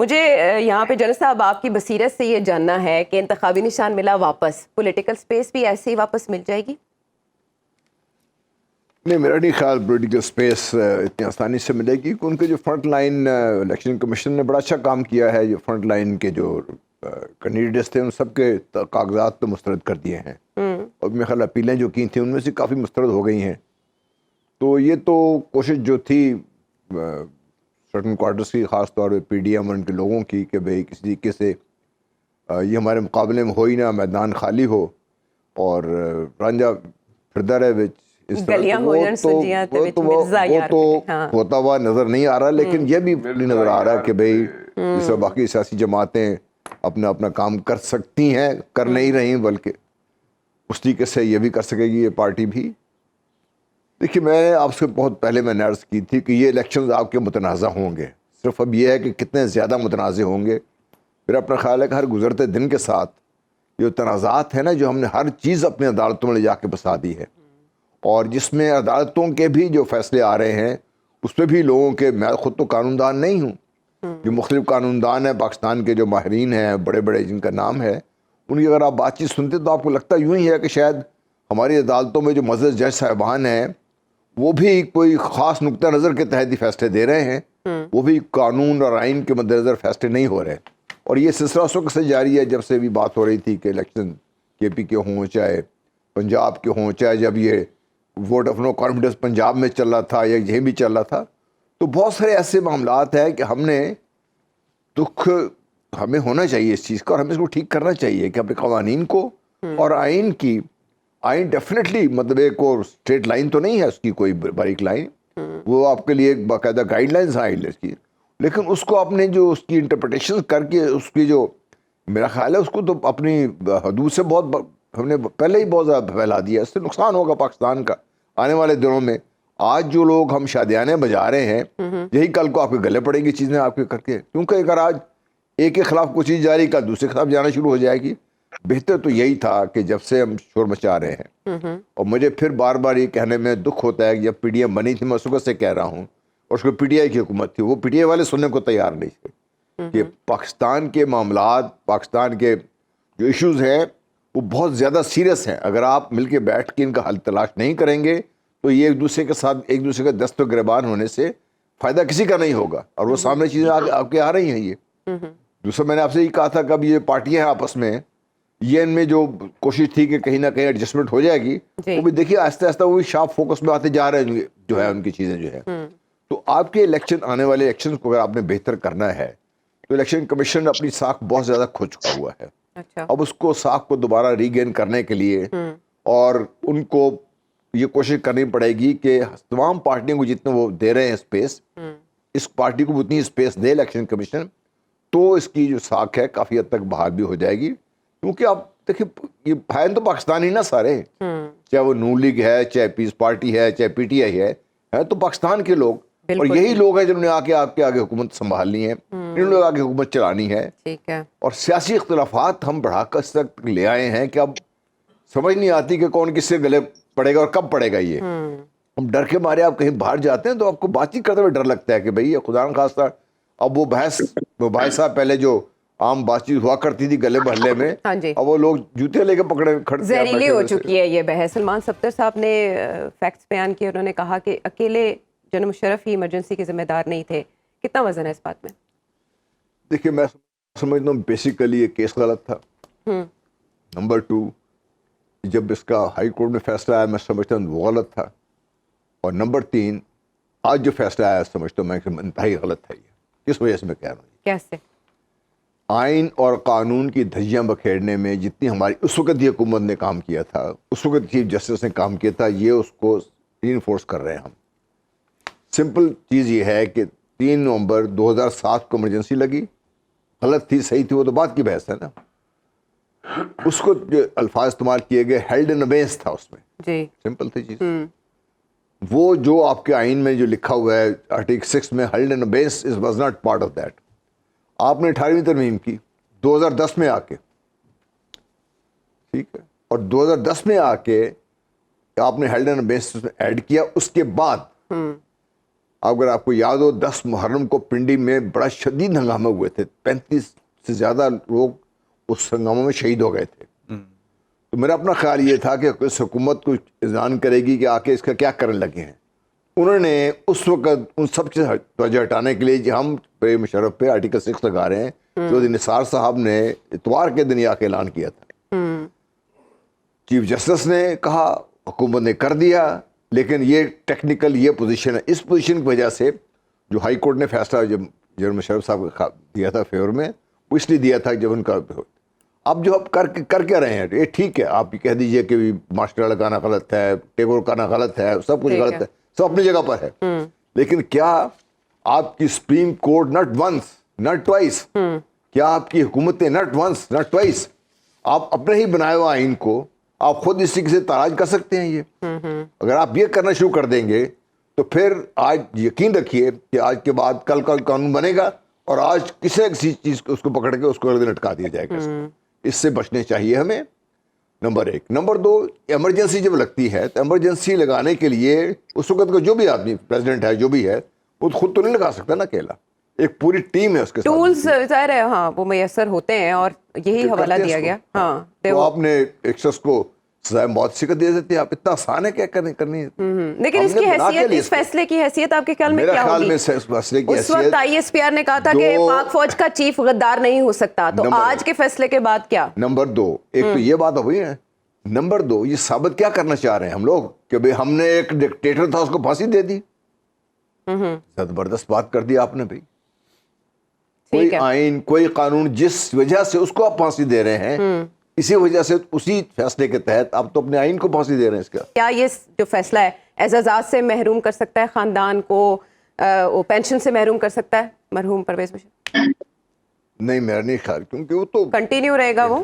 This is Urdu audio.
مجھے یہاں پہ جنرل صاحب آپ کی بصیرت سے یہ جاننا ہے کہ انتخابی نشان ملا واپس، پولیٹیکل سپیس بھی ایسے ہی واپس مل جائے گی؟ نہیں، میرا نہیں خیال پولیٹیکل سپیس اتنی آسانی سے ملے گی، کہ ان کے جو فرنٹ لائن الیکشن کمیشن نے بڑا اچھا کام کیا ہے، جو فرنٹ لائن کے جو کینڈیڈیٹس تھے ان سب کے کاغذات تو مسترد کر دیے ہیں، اور میرے خیال اپیلیں جو کی تھیں ان میں سے کافی مسترد ہو گئی ہیں. تو یہ تو کوشش جو تھی سرٹن کوارٹرز کی، خاص طور پہ پی ڈی ایم اور ان کے لوگوں کی، کہ بھئی کسی طریقے سے یہ ہمارے مقابلے میں ہو ہی نہ، میدان خالی ہو اور رانجھا پھردا رہے وچ اس طرح. وہ تو ہوتا ہوا نظر نہیں آ رہا، لیکن یہ بھی نظر آ رہا ہے کہ بھئی جس طرح باقی سیاسی جماعتیں اپنا اپنا کام کر سکتی ہیں، کر نہیں رہی، بلکہ اس طریقے سے یہ بھی کر سکے گی یہ پارٹی بھی. دیکھیے، میں نے آپ سے بہت پہلے میں نے عرض کی تھی کہ یہ الیکشنز آپ کے متنازع ہوں گے، صرف اب یہ ہے کہ کتنے زیادہ متنازع ہوں گے. میرا اپنا خیال ہے کہ ہر گزرتے دن کے ساتھ جو تنازعات ہیں نا، جو ہم نے ہر چیز اپنی عدالتوں میں لے جا کے بسا دی ہے، اور جس میں عدالتوں کے بھی جو فیصلے آ رہے ہیں اس پہ بھی لوگوں کے، میں خود تو قانون دان نہیں ہوں، جو مختلف قانون دان ہیں پاکستان کے، جو ماہرین ہیں بڑے بڑے جن کا نام ہے، ان کی اگر آپ بات چیت سنتے تو آپ کو لگتا یوں ہی ہے کہ شاید ہماری عدالتوں میں جو معزز جج صاحبان ہیں وہ بھی کوئی خاص نقطہ نظر کے تحت ہی فیصلے دے رہے ہیں، وہ بھی قانون اور آئین کے مد نظر فیصلے نہیں ہو رہے. اور یہ سلسلہ اس وقت سے جاری ہے جب سے بھی بات ہو رہی تھی کہ الیکشن کے پی کے ہوں، چاہے پنجاب کے ہوں، چاہے جب یہ vote of no confidence Punjab میں چل رہا تھا یا یہیں بھی چل رہا تھا. تو بہت سارے ایسے معاملات ہیں کہ ہم نے دکھ ہمیں ہونا چاہیے اس چیز کا، اور ہمیں اس کو ٹھیک کرنا چاہیے کہ اپنے قوانین کو اور آئین کی، آئین ڈیفینیٹلی مطلب ایک اور اسٹریٹ لائن تو نہیں ہے اس کی، کوئی باریک لائن، وہ آپ کے لیے ایک باقاعدہ گائیڈ لائنز ہیں آئین کی، لیکن اس کو آپ نے جو اس کی انٹرپریٹیشن کر کے اس کی جو، میرا خیال ہے اس کو تو اپنی حدود سے بہت ہم نے پہلے ہی بہت زیادہ پھیلا دیا. اس سے نقصان ہوگا پاکستان کا آنے والے دنوں میں. آج جو لوگ ہم شادیانے بجا رہے ہیں، یہی کل کو آپ کے گلے پڑیں گی چیزیں آپ کے کر کے، کیونکہ اگر آج ایک کے خلاف کوئی چیز جاری کل دوسرے کے خلاف جانا شروع ہو جائے گی. بہتر تو یہی تھا کہ جب سے ہم شور مچا رہے ہیں، اور مجھے پھر بار بار یہ کہنے میں دکھ ہوتا ہے کہ جب پی ڈی ایم بنی تھی، میں اس وقت سے کہہ رہا ہوں، اور اس کو پی ٹی آئی کی حکومت تھی، وہ پی ٹی آئی والے سننے کو تیار نہیں تھے کہ پاکستان کے معاملات، پاکستان کے جو ایشوز ہیں وہ بہت زیادہ سیریس ہیں. اگر آپ مل کے بیٹھ کے ان کا حل تلاش نہیں کریں گے تو یہ ایک دوسرے کے ساتھ ایک دوسرے کے دست و گریبان ہونے سے فائدہ کسی کا نہیں ہوگا. اور وہ سامنے چیزیں آپ کے آ رہی ہیں. یہ دوسرا میں نے آپ سے یہ کہا تھا کہ اب یہ پارٹیاں ہیں آپس میں، یہ ان میں جو کوشش تھی کہ کہیں نہ کہیں ایڈجسٹمنٹ ہو جائے گی، وہ بھی دیکھیے آہستہ آہستہ وہ بھی شارپ فوکس میں آتے جا رہے ہیں جو ہے ان کی چیزیں جو ہے. تو آپ کے الیکشن، آنے والے الیکشن کو اگر آپ نے بہتر کرنا ہے تو الیکشن کمیشن اپنی ساکھ بہت زیادہ کھو چکا ہوا ہے. اب اس کو ساکھ کو دوبارہ ری گین کرنے کے لیے، اور ان کو یہ کوشش کرنی پڑے گی کہ تمام پارٹیوں کو جتنے وہ دے رہے ہیں اسپیس، اس پارٹی کو اتنی اسپیس دے الیکشن کمیشن، تو اس کی جو ساکھ ہے کافی حد تک بحال بھی ہو جائے گی. کیونکہ آپ دیکھیں یہ ہیں تو پاکستانی نا سارے، چاہے وہ نون لیگ ہے، چاہے پیس پارٹی ہے، چاہے پی ٹی آئی ہے تو پاکستان کے لوگ، اور یہی لوگ ہیں جنہوں نے آ کے آپ کے آگے حکومت سنبھالنی ہے، انہوں نے آگے حکومت چلانی ہے. اور سیاسی اختلافات ہم بڑھا کر اس تک لے آئے ہیں کہ اب سمجھ نہیں آتی کہ کون کس سے گلے پڑے گا اور کب پڑے گا. یہ ہم ڈر کے مارے، آپ کہیں باہر جاتے ہیں تو آپ کو بات چیت کرتے ہوئے ڈر لگتا ہے کہ بھئی خدا نخواستہ اب وہ بھائی صاحب پہلے جو عام بات چیت ہوا کرتی تھی گلے محلے میں، اب وہ لوگ جوتے لے کے پکڑے کھڑے زہریلی ہو چکی ہے یہ بحث. سلمان صفدر صاحب نے فیکٹس بیان کیے، انہوں نے کہا کہ اکیلے جنرل مشرف ہی ایمرجنسی کے ذمہ دار نہیں تھے. کتنا وزن ہے اس بات میں؟ دیکھیے میں سمجھتا ہوں بیسیکلی یہ کیس غلط تھا. نمبر 2، جب اس کا ہائی کورٹ میں فیصلہ آیا میں سمجھتا ہوں وہ غلط تھا. اور نمبر 3، آج جو فیصلہ آیا سمجھتا ہوں میں کہ انتہائی غلط ہے. یہ کس وجہ سے میں کہہ رہا ہوں؟ کیسے؟ آئین اور قانون کی دھجیاں بکھیرنے میں جتنی ہماری اس وقت یہ حکومت نے کام کیا تھا، اس وقت چیف جسٹس نے کام کیا تھا، یہ اس کو ری انفورس کر رہے ہیں ہم. سمپل چیز یہ ہے کہ 3 نومبر 2007 کو ایمرجنسی لگی، غلط تھی صحیح تھی وہ تو بات کی بحث ہے نا. اس کو جو الفاظ استعمال کیے گئے ہیلڈ ان ابیس تھا اس میں، جی سمپل تھی چیز. وہ جو آپ کے آئین میں جو لکھا ہوا ہے آرٹیکل 6 میں، held in abeyance was not part of that. آپ نے 18ویں ترمیم کی 2010 میں آ کے، ٹھیک ہے، اور 2010 میں آ کے آپ نے ہیلڈ ان ابیس ایڈ کیا. اس کے بعد اگر آپ کو یاد ہو 10 محرم کو پنڈی میں بڑا شدید ہنگامے ہوئے تھے, 35 سے زیادہ لوگ اس ہنگامے میں شہید ہو گئے تھے. تو میرا اپنا خیال یہ تھا کہ اس حکومت کو اذعان کرے گی کہ آ کے اس کا کیا کرنے لگے ہیں. انہوں نے اس وقت ان سب سے توجہ ہٹانے کے لیے ہم پہ مشرف پہ آرٹیکل 6 لگا رہے ہیں, جو نثار صاحب نے اتوار کے دن آ کے اعلان کیا تھا. چیف جسٹس نے کہا, حکومت نے کر دیا, لیکن یہ ٹیکنیکل یہ پوزیشن ہے. اس پوزیشن کی وجہ سے جو ہائی کورٹ نے فیصلہ جب جنرل مشرف صاحب کو دیا تھا فیور میں, وہ اس لیے دیا تھا جب ان کا اب جو اب کر کے رہے ہیں یہ ٹھیک ہے. آپ کہہ دیجئے کہ ماسٹر لگانا غلط ہے, ٹیگور کرنا غلط ہے, سب کچھ غلط ہے, سب اپنی جگہ پر ہے. لیکن کیا آپ کی supreme court not once not twice, کیا آپ کی حکومتیں ناٹ ونس ناٹ ٹوائس آپ اپنے ہی بنائے ہوئے آئین کو آپ خود اسی سے تاراج کر سکتے ہیں؟ یہ اگر آپ یہ کرنا شروع کر دیں گے تو پھر آج یقین رکھیے کہ آج کے بعد کل کا قانون بنے گا اور آج کسی نہ کسی چیز کو اس کو پکڑ کے اس کو اگلے لٹکا دیا جائے گا. اس سے بچنے چاہیے ہمیں, نمبر 1. نمبر 2, ایمرجنسی جب لگتی ہے تو ایمرجنسی لگانے کے لیے اس وقت کا جو بھی آدمی پریزیڈنٹ ہے جو بھی ہے وہ خود تو نہیں لگا سکتا نا اکیلا, ایک پوری ٹیم ہے اس کے ساتھ. ٹولز ظاہر ہے ہاں وہ میسر ہوتے ہیں اور یہی حوالہ دیا گیا. ہاں تو آپ نے ایک شخص کو سزائے موت سے دے دیتے, آپ اتنا آسان ہے کیا کرنی ہے. لیکن اس کی حیثیت, اس فیصلے کی حیثیت آپ کے خیال میں کیا ہوگی؟ اس فیصلے کی اس وقت آئی ایس پی آر نے کہا تھا کہ پاک فوج کا چیف غدار نہیں ہو سکتا, تو آج کے فیصلے کے بعد کیا؟ نمبر 2, ایک تو یہ بات ہوئی ہے. نمبر 2, یہ ثابت کیا کرنا چاہ رہے ہیں ہم لوگ کہ بھئی ہم نے ایک ڈکٹیٹر تھا اس کو پھانسی دے دی. زبردست بات کر دی آپ نے. بھائی کوئی آئین کوئی قانون جس وجہ سے اس کو آپ پھانسی دے رہے ہیں, اسی وجہ سے اسی فیصلے کے تحت آپ تو اپنے آئین کو پھانسی دے رہے ہیں. اس کا کیا یہ جو فیصلہ ہے اعزازات سے محروم کر سکتا ہے خاندان کو, پینشن سے محروم کر سکتا ہے مرحوم پرویز مشرف؟ نہیں, میرا نہیں خیال, کیونکہ وہ تو کنٹینیو رہے گا, وہ